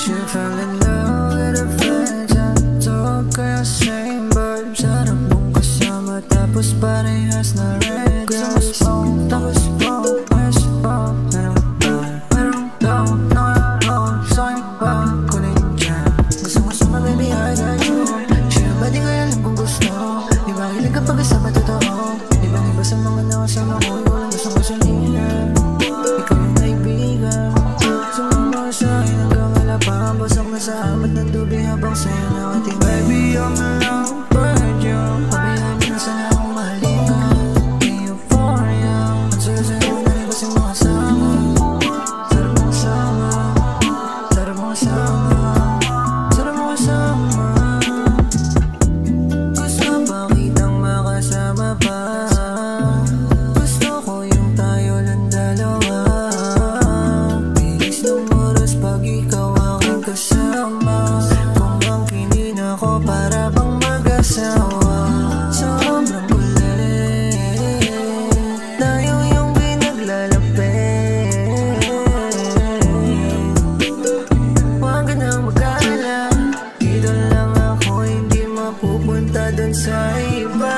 She fell in love with her friends and talk kaya same vibes. Sarap mong kasama tapos parehas na red. Kaya mas phone, tapos phone, mas phone. Meron daw nakakaroon sa'yo pa kunin dyan. Gusto mo sama baby, I got you. Sure ba di ko alam kung gusto? Di ba hilig kapag kasama totoo? Di ba iba sa mga nakasama ko? Ikaw lang gusto ko sabihin. Ikaw yung kaibigan. Sumama sa'yo hanggang alapang basok na sa amat ng tubig habang sa'yo nakating. Baby, I'm the love bird, yo. Pabayaan mo na sana akong mahalin ka. In euphoria, ang sayo-sayo na rin kasi mga kasama. Sarap mo kasama, sarap mo kasama, sarap mo kasama. Gusto pa kitang makasama pa. Gusto ko yung tayo lang dalawa. Bilis ng oras pag ikaw aking kasama. Kung bangkinin ako para bang mag-asawa. Sobrang kulit, tayo yung pinaglalapit. Huwag ka nang mag-alala, dito lang ako, hindi mapupunta dun sa iba.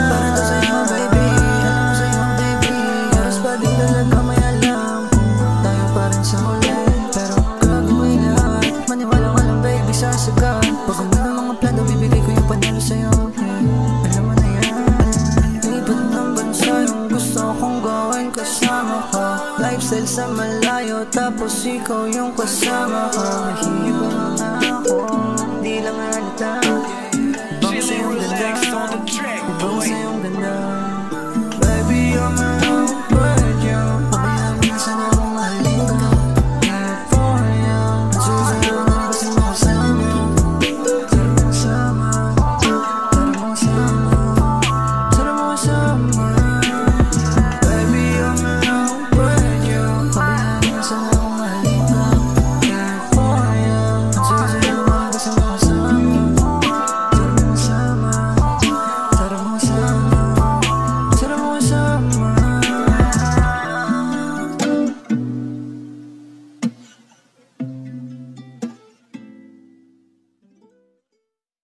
Para to sa'yo baby, alam mo sa'yo baby. Oras pa din talaga may alam kung tayo pa rin sa ulit. Pero gagawin lahat, maniwala ka lang baby sa sagat. Pag ano ng mga plano, bibigay ko yung panalo sa'yo. Alam mo na yan, iba't ng bansa yung gusto kong gawin kasama ka. Lifestyle sa malayo, tapos ikaw yung kasama ka.